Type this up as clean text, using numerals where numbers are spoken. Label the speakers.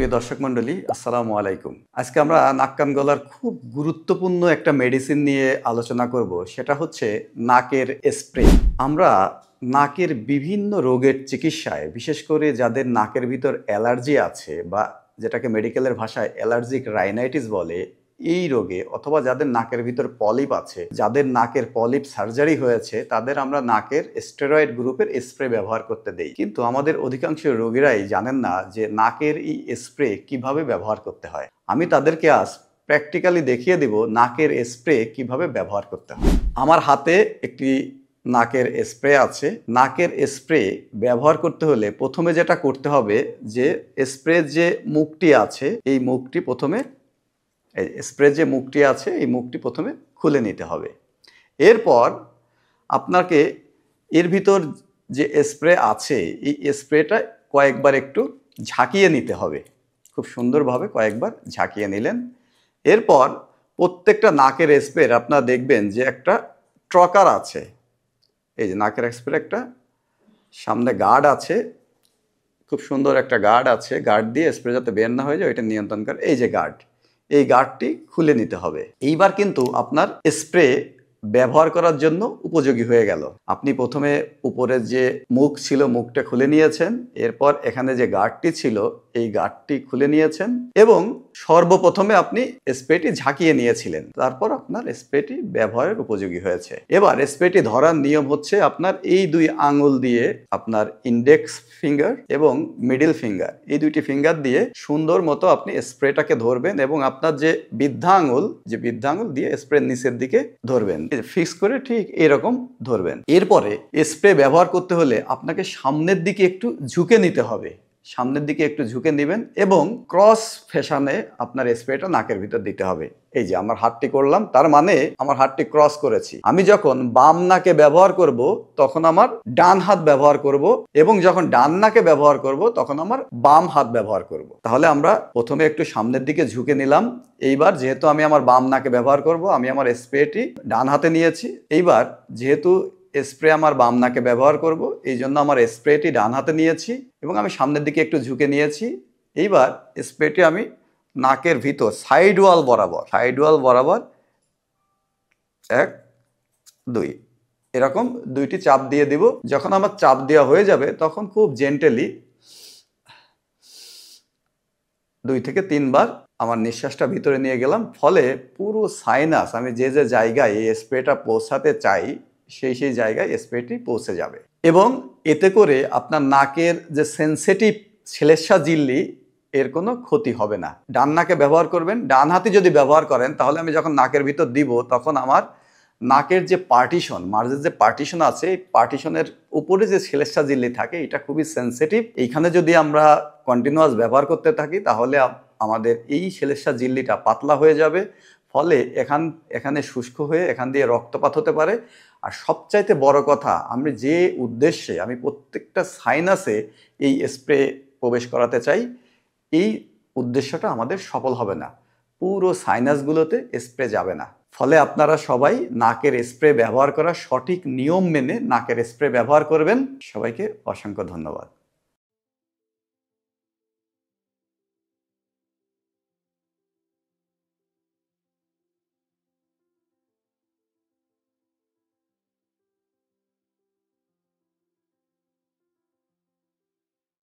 Speaker 1: সুপ্রিয় দর্শক মণ্ডলী, আসসালামু আলাইকুম। আজকে আমরা নাক কান গলার খুব গুরুত্বপূর্ণ একটা মেডিসিন নিয়ে আলোচনা করব। সেটা হচ্ছে নাকের স্প্রে। আমরা নাকের বিভিন্ন রোগের চিকিৎসায়, বিশেষ করে যাদের নাকের ভিতর অ্যালার্জি আছে বা যেটাকে মেডিকেলের ভাষায় অ্যালার্জিক রাইনাইটিস বলে, এই রোগে অথবা যাদের নাকের ভিতর পলিপ আছে, যাদের নাকের পলিপ সার্জারি হয়েছে, তাদের আমরা নাকের স্টেরয়েড গ্রুপের স্প্রে ব্যবহার করতে দেই। কিন্তু আমাদের অধিকাংশ রোগীরাই জানেন না যে নাকের এই স্প্রে কিভাবে ব্যবহার করতে হয়। আমি তাদেরকে আজ প্র্যাকটিক্যালি দেখিয়ে দেব নাকের স্প্রে কিভাবে ব্যবহার করতে হয়। আমার হাতে একটি নাকের স্প্রে আছে। নাকের স্প্রে ব্যবহার করতে হলে প্রথমে যেটা করতে হবে, যে স্প্রের যে মুখটি আছে, এই মুখটি প্রথমে স্প্রে যে মুখটি আছে এই মুখটি প্রথমে খুলে নিতে হবে। এরপর আপনাকে এর ভিতর যে স্প্রে আছে এই স্প্রেটা কয়েকবার একটু ঝাঁকিয়ে নিতে হবে। খুব সুন্দরভাবে কয়েকবার ঝাঁকিয়ে নিলেন। এরপর প্রত্যেকটা নাকের স্প্রে আপনারা দেখবেন যে একটা ট্রকার আছে। এই যে নাকের স্প্রে একটা সামনে গার্ড আছে, খুব সুন্দর একটা গার্ড আছে। গার্ড দিয়ে স্প্রে যাতে বের না হয়ে যায় এটা নিয়ন্ত্রণ করে এই যে গার্ড, এই গার্ডটি খুলে নিতে হবে। এইবার কিন্তু আপনার স্প্রে ব্যবহার করার জন্য উপযোগী হয়ে গেল। আপনি প্রথমে উপরের যে মুখ ছিল মুখটা খুলে নিয়েছেন, এরপর এখানে যে গার্ডটি ছিল এই গার্ডটি খুলে নিয়েছেন এবং সর্বপ্রথমে আপনি স্প্রেটি ঝাঁকিয়ে নিয়েছিলেন। তারপর আপনার স্প্রেটি ব্যবহারের উপযোগী হয়েছে। এবার স্প্রেটি ধরার নিয়ম হচ্ছে আপনার এই দুই আঙুল দিয়ে, আপনার ইন্ডেক্স ফিঙ্গার এবং মিডল ফিঙ্গার, এই দুইটি ফিঙ্গার দিয়ে সুন্দর মতো আপনি স্প্রেটাকে ধরবেন এবং আপনার যে বৃদ্ধা আঙুল দিয়ে স্প্রের নিচের দিকে ধরবেন, ফিক্স করে ঠিক এরকম ধরবেন। এরপরে স্প্রে ব্যবহার করতে হলে আপনাকে সামনের দিকে একটু ঝুঁকে নিতে হবে। সামনের দিকে একটু ঝুঁকে নেবেন এবং ক্রস ফ্যাশনে আপনার স্প্রেটা নাকের ভিতর দিতে হবে। এই যে আমার হাতটি করলাম, তার মানে আমার হাতটি ক্রস করেছি। আমি যখন বাম নাকে ব্যবহার করব তখন আমার ডান হাত ব্যবহার করব এবং যখন ডান নাকে ব্যবহার করব তখন আমার বাম হাত ব্যবহার করব। তাহলে আমরা প্রথমে একটু সামনের দিকে ঝুঁকে নিলাম। এইবার যেহেতু আমি আমার বাম নাকে ব্যবহার করব, আমি আমার স্প্রেটি ডান হাতে নিয়েছি। এইবার যেহেতু স্প্রে আমার বাম নাকে ব্যবহার করব, এই জন্য আমার স্প্রেটি ডান হাতে নিয়েছি এবং আমি সামনের দিকে একটু ঝুঁকে নিয়েছি। এইবার স্প্রেটি আমি নাকের ভিতর সাইড ওয়াল বরাবর 1 2 এরকম দুইটি চাপ দিয়ে দিব। যখন আমার চাপ দেওয়া হয়ে যাবে তখন খুব জেন্টেলি 2 থেকে 3 বার আমার নিঃশ্বাসটা ভিতরে নিয়ে গেলাম। ফলে পুরো সাইনাস, আমি যে যে জায়গায় এই স্প্রেটা পৌঁছাতে চাই সেই জায়গায় স্প্রেটি পৌঁছে যাবে এবং এতে করে আপনার নাকের যে সেনসিটিভ শ্লেষ্মা ঝিল্লি এর কোনো ক্ষতি হবে না। ডান নাকে ব্যবহার করবেন। ডান হাতে যদি ব্যবহার করেন তাহলে আমি যখন নাকের ভিতর দিব তখন আমার নাকের যে পার্টিশন, মার্জের যে পার্টিশন আছে, এই পার্টিশনের উপরে যে শ্লেষ্মা ঝিল্লি থাকে এটা খুবই সেনসিটিভ। এইখানে যদি আমরা কন্টিনিউয়াস ব্যবহার করতে থাকি তাহলে আমাদের এই শ্লেষ্মা ঝিল্লিটা পাতলা হয়ে যাবে। ফলে এখানে শুষ্ক হয়ে এখান দিয়ে রক্তপাত হতে পারে। আর সবচাইতে বড় কথা, আমি যে উদ্দেশ্যে আমি প্রত্যেকটা সাইনাসে এই স্প্রে প্রবেশ করাতে চাই, এই উদ্দেশ্যটা আমাদের সফল হবে না। পুরো সাইনাসগুলোতে স্প্রে যাবে না। ফলে আপনারা সবাই নাকের স্প্রে ব্যবহার করার সঠিক নিয়ম মেনে নাকের স্প্রে ব্যবহার করবেন। সবাইকে অসংখ্য ধন্যবাদ।